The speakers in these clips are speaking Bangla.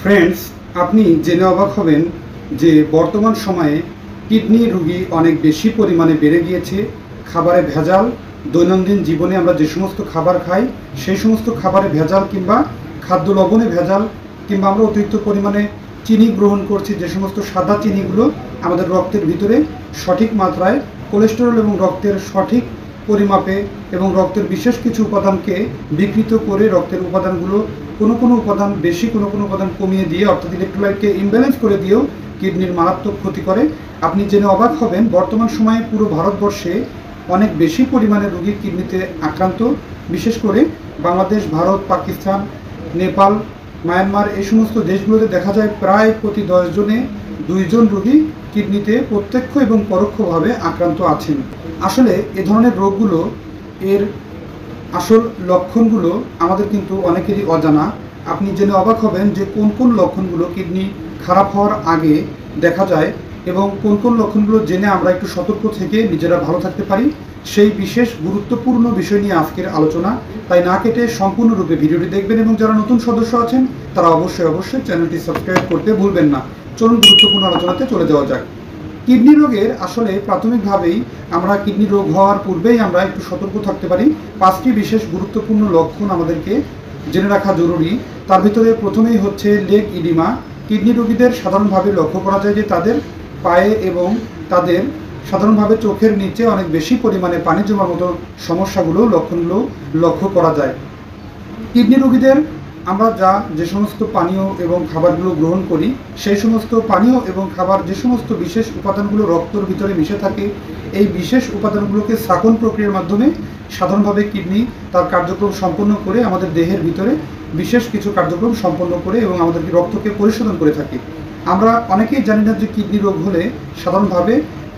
ফ্রেন্ডস, আপনি জেনে অবাক হবেন যে বর্তমান সময়ে কিডনি রোগী অনেক বেশি পরিমাণে বেড়ে গিয়েছে। খাবারে ভেজাল, দৈনন্দিন জীবনে আমরা যে সমস্ত খাবার খাই সেই সমস্ত খাবারে ভেজাল কিংবা খাদ্য লবণে ভেজাল, কিংবা আমরা অতিরিক্ত পরিমাণে চিনি গ্রহণ করছি, যে সমস্ত সাদা চিনিগুলো আমাদের রক্তের ভিতরে সঠিক মাত্রায় কোলেস্টেরল এবং রক্তের সঠিক পরিমাপে এবং রক্তের বিশেষ কিছু উপাদানকে বিকৃত করে রক্তের উপাদানগুলো কোনো উপাদান বেশি, কোনো উপাদান কমিয়ে দিয়ে, অর্থাৎ ইলেকট্রোলাইটকে ইমব্যালেন্স করে দিয়েও কিডনির মারাত্মক ক্ষতি করে। আপনি জেনে অবাক হবেন বর্তমান সময়ে পুরো ভারতবর্ষে অনেক বেশি পরিমাণে রোগী কিডনিতে আক্রান্ত। বিশেষ করে বাংলাদেশ, ভারত, পাকিস্তান, নেপাল, মায়ানমার এই সমস্ত দেশগুলোতে দেখা যায় প্রায় প্রতি 10 জনে 2 জন রোগী কিডনিতে প্রত্যক্ষ এবং পরোক্ষভাবে আক্রান্ত আছেন। আসলে এ ধরনের রোগগুলো এর আসল লক্ষণগুলো আমাদের কিন্তু অনেকেরই অজানা। আপনি জেনে অবাক হবেন যে কোন লক্ষণগুলো কিডনি খারাপ হওয়ার আগে দেখা যায় এবং কোন লক্ষণগুলো জেনে আমরা একটু সতর্ক থেকে নিজেরা ভালো থাকতে পারি, সেই বিশেষ গুরুত্বপূর্ণ বিষয় নিয়ে আজকের আলোচনা। তাই না কেটে সম্পূর্ণরূপে ভিডিওটি দেখবেন এবং যারা নতুন সদস্য আছেন তারা অবশ্যই চ্যানেলটি সাবস্ক্রাইব করতে ভুলবেন না। চলুন গুরুত্বপূর্ণ আলোচনাতে চলে যাওয়া যাক। কিডনি রোগের আসলে প্রাথমিকভাবেই আমরা কিডনি রোগ হওয়ার পূর্বেই আমরা একটু সতর্ক থাকতে পারি। 5টি বিশেষ গুরুত্বপূর্ণ লক্ষণ আমাদেরকে জেনে রাখা জরুরি। তার ভিতরে প্রথমেই হচ্ছে লেগ ইডিমা। কিডনি রোগীদের সাধারণভাবে লক্ষ্য করা যায় যে তাদের পায়ে এবং তাদের সাধারণভাবে চোখের নিচে অনেক বেশি পরিমাণে পানি জমার মতো লক্ষণগুলো লক্ষ্য করা যায়। কিডনি রোগীদের আমরা যে সমস্ত পানীয় এবং খাবারগুলো গ্রহণ করি সেই সমস্ত পানীয় এবং খাবার যে সমস্ত বিশেষ উপাদানগুলো রক্তের ভিতরে মিশে থাকে, এই বিশেষ উপাদানগুলোকে শাকন প্রক্রিয়ার মাধ্যমে সাধারণভাবে কিডনি তার কার্যক্রম সম্পন্ন করে আমাদের দেহের ভিতরে বিশেষ কিছু কার্যক্রম সম্পন্ন করে এবং আমাদের রক্তকে পরিশোধন করে থাকে। আমরা অনেকেই জানি না যে কিডনি রোগ হলে সাধারণভাবে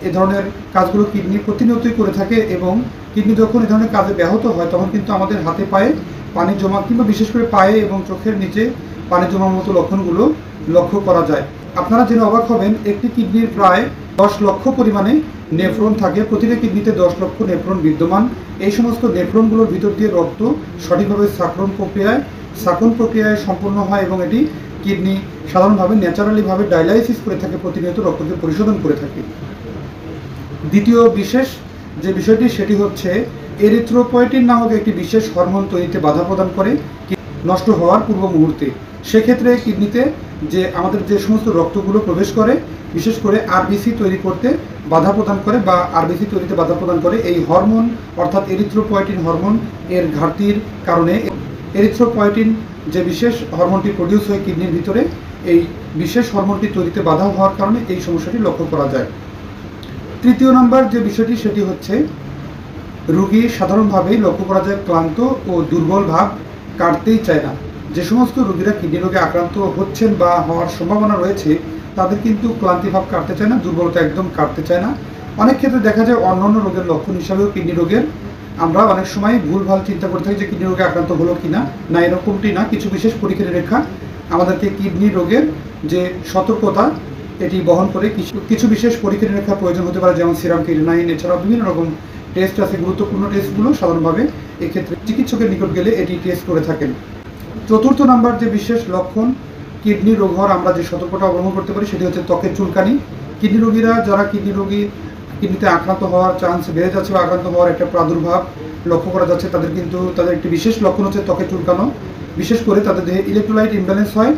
এ ধরনের কাজগুলো কিডনি প্রতিনিয়তই করে থাকে এবং কিডনি যখন এ ধরনের কাজে ব্যাহত হয় তখন কিন্তু আমাদের হাতে পায়ে পানি জমা কিংবা বিশেষ করে পায়ে এবং চোখের নিচে পানি জমার মতো লক্ষণগুলো লক্ষ্য করা যায়। আপনারা জেনে অবাক হবেন একটি কিডনির প্রায় 10 লক্ষ পরিমাণে নেফ্রন থাকে। প্রতিটি কিডনিতে 10 লক্ষ নেফ্রন বিদ্যমান। এই সমস্ত নেফ্রনগুলোর ভিতর দিয়ে রক্ত সঠিকভাবে শাকন প্রক্রিয়ায় সম্পন্ন হয় এবং এটি কিডনি সাধারণভাবে ন্যাচারালিভাবে ডায়ালাইসিস করে থাকে, প্রতিনিয়ত রক্তকে পরিশোধন করে থাকে। দ্বিতীয় বিশেষ যে বিষয়টি সেটি হচ্ছে এরিথ্রোপয়েটিন নামক একটি বিশেষ হরমোন তৈরিতে বাধা প্রদান করে নষ্ট হওয়ার পূর্ব মুহূর্তে। সেক্ষেত্রে কিডনিতে আমাদের যে সমস্ত রক্তগুলো প্রবেশ করে, বিশেষ করে আরবিসি তৈরি করতে বাধা প্রদান করে বা আরবিসি তৈরিতে বাধা প্রদান করে এই হরমোন, অর্থাৎ এরিথ্রোপয়েটিন হরমোন এর ঘাটতির কারণে এরিথ্রোপয়েটিন যে বিশেষ হরমোনটি প্রডিউস হয় কিডনির ভিতরে, এই বিশেষ হরমোনটি তৈরিতে বাধা হওয়ার কারণে এই সমস্যাটি লক্ষ্য করা যায়। তৃতীয় নম্বর যে বিষয়টি সেটি হচ্ছে রোগী সাধারণভাবেই লক্ষ্য করা যায় ক্লান্ত ও দুর্বল ভাব, কাটতেই চায় না। যে সমস্ত রোগীরা কিডনি রোগে আক্রান্ত হচ্ছেন বা হওয়ার সম্ভাবনা রয়েছে তাদের কিন্তু ক্লান্তি ভাব কাটতে চায় না, দুর্বলতা একদম কাটতে চায় না। অনেক ক্ষেত্রে দেখা যায় অন্যান্য রোগের লক্ষণ হিসাবেও কিডনি রোগের আমরা অনেক সময় ভুলভাল চিন্তা করে থাকি যে কিডনি রোগে আক্রান্ত হলো কিনা। না, এরকমটি না। কিছু বিশেষ পরীক্ষা নিরীক্ষা আমাদেরকে কিডনি রোগের যে সতর্কতা এটি বহন করে কিছু বিশেষ পরীক্ষা নিরীক্ষার প্রয়োজন হতে পারে, যেমন সিরাম ক্রিয়েটিনিন, এছাড়াও বিভিন্ন রকম টেস্ট আছে। গুরুত্বপূর্ণ টেস্টগুলো সাধারণভাবে এক্ষেত্রে চিকিৎসকের নিকট গেলে এটি টেস্ট করে থাকেন। চতুর্থ নাম্বার যে বিশেষ লক্ষণ কিডনি রোগ হওয়ার আমরা যে সতর্কতা অবলম্বন করতে পারি সেটি হচ্ছে ত্বকের চুলকানি। কিডনি রোগীরা যারা কিডনিতে আক্রান্ত হওয়ার চান্স বেড়ে যাচ্ছে বা আক্রান্ত হওয়ার একটা প্রাদুর্ভাব লক্ষ্য করা যাচ্ছে, তাদের একটি বিশেষ লক্ষণ হচ্ছে ত্বকে চুলকানো। বিশেষ করে তাদের দেহে ইলেকট্রোলাইট ইমব্যালেন্স হয়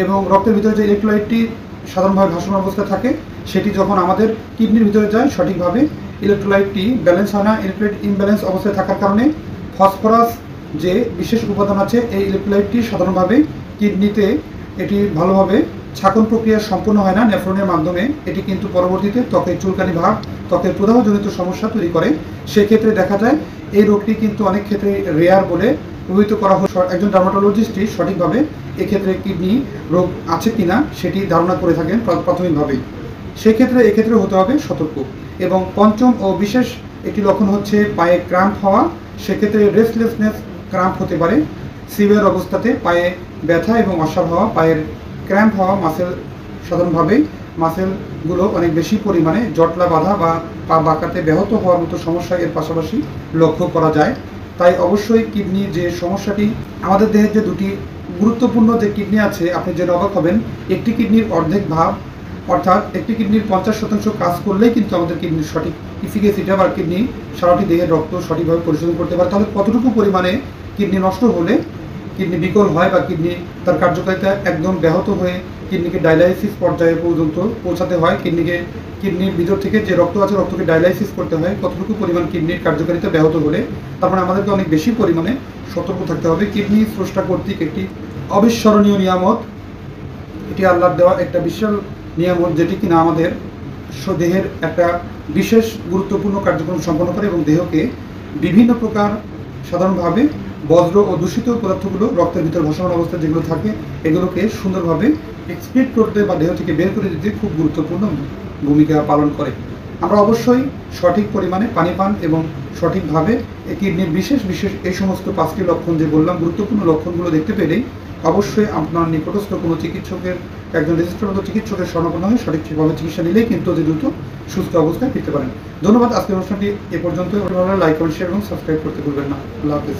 এবং রক্তের ভিতরে যে ইলেকট্রোলাইটটি সাধারণভাবে ভাসমান অবস্থায় থাকে সেটি যখন আমাদের কিডনির ভিতরে যায় সঠিকভাবে ইলেকট্রোলাইটটি ব্যালেন্স হয় না। ইলেকট্রোলাইট ইমব্যালেন্স অবস্থায় থাকার কারণে ফসফরাস যে বিশেষ উপাদান আছে এই ইলেকট্রোলাইটটি সাধারণভাবে কিডনিতে এটি ভালোভাবে ছাকন প্রক্রিয়া সম্পন্ন হয় না নেফ্রনের মাধ্যমে। এটি কিন্তু পরবর্তীতে ত্বকের চুলকানি ভাব, ত্বকের প্রদাহজনিত সমস্যা তৈরি করে। সেক্ষেত্রে দেখা যায় এই রোগটি কিন্তু অনেক ক্ষেত্রে রেয়ার বলে অভিহিত করা হয়। একজন ডার্মাটোলজিস্টই সঠিকভাবে এক্ষেত্রে কিডনি রোগ আছে কিনা সেটি ধারণা করে থাকেন প্রাথমিকভাবেই। এক্ষেত্রে হতে হবে সতর্ক। এবং পঞ্চম ও বিশেষ একটি লক্ষণ হচ্ছে পায়ে ক্র্যাম্প হওয়া। সেক্ষেত্রে রেস্টলেসনেস ক্র্যাম্প হতে পারে। সিভিয়ার অবস্থাতে পায়ে ব্যথা এবং অস্বাভাব হওয়া, পায়ের ক্র্যাম্প হওয়া, সাধারণভাবেই মাসেলগুলো অনেক বেশি পরিমাণে জটলা বাঁধা বা পা বাঁকাতে ব্যাহত হওয়ার মতো সমস্যা এর পাশাপাশি লক্ষ্য করা যায়। তাই অবশ্যই কিডনির যে সমস্যাটি, আমাদের দেহের যে দুটি গুরুত্বপূর্ণ যে কিডনি আছে, আপনি জেনে অবাক হবেন, একটি কিডনির অর্ধেক ভাগ, অর্থাৎ একটি কিডনির 50% কাজ করলেই কিন্তু আমাদের কিডনির সঠিক ইফিকেসিটা বা কিডনি সারাটি দেহের রক্ত সঠিকভাবে পরিশোধন করতে পারে। তাহলে কতটুকু পরিমাণে কিডনি নষ্ট হলে, কিডনি বিকল হয় বা কিডনি তার কার্যকারিতা একদম ব্যাহত হয়ে কিডনিকে ডায়ালাইসিস পর্যায়ে পর্যন্ত পৌঁছাতে হয়, কিডনির ভিতর থেকে যে রক্ত আছে রক্তকে ডায়ালাইসিস করতে হয়, কতটুকু পরিমাণ কিডনির কার্যকারিতা ব্যাহত হলে, তারপরে আমাদেরকে অনেক বেশি পরিমাণে সতর্ক থাকতে হবে। কিডনি স্রষ্টা কর্তৃক একটি অবিস্মরণীয় নিয়ামত, এটি আল্লাহর দেওয়া একটা বিশাল নিয়ামত, যেটি কিনা আমাদের দেহের একটা বিশেষ গুরুত্বপূর্ণ কার্যক্রম সম্পন্ন করে এবং দেহকে বিভিন্ন প্রকার সাধারণভাবে বজ্র ও দূষিত পদার্থগুলো রক্তের ভিতর ভাসমান অবস্থায় যেগুলো থাকে এগুলোকে সুন্দরভাবে এক্সক্রিট করতে বা দেহ থেকে বের করে দিতে খুব গুরুত্বপূর্ণ ভূমিকা পালন করে। আমরা অবশ্যই সঠিক পরিমাণে পানি পান এবং সঠিকভাবে কিডনির বিশেষ এই সমস্ত 5টি লক্ষণ যে বললাম, গুরুত্বপূর্ণ লক্ষণগুলো দেখতে পেলেই অবশ্যই আপনার নিকটস্থ কোনো চিকিৎসকের, একজন রেজিস্টারভুক্ত চিকিৎসকের শরণাপন্ন হয়ে সঠিকভাবে চিকিৎসা নিলেই কিন্তু অতি দ্রুত সুস্থ অবস্থায় ফিরতে পারেন। ধন্যবাদ। আজকের অনুষ্ঠানটি এ পর্যন্ত। লাইক, কমেন্ট, শেয়ার এবং সাবস্ক্রাইব করতে ভুলবেন না। আল্লাহ হাফেজ।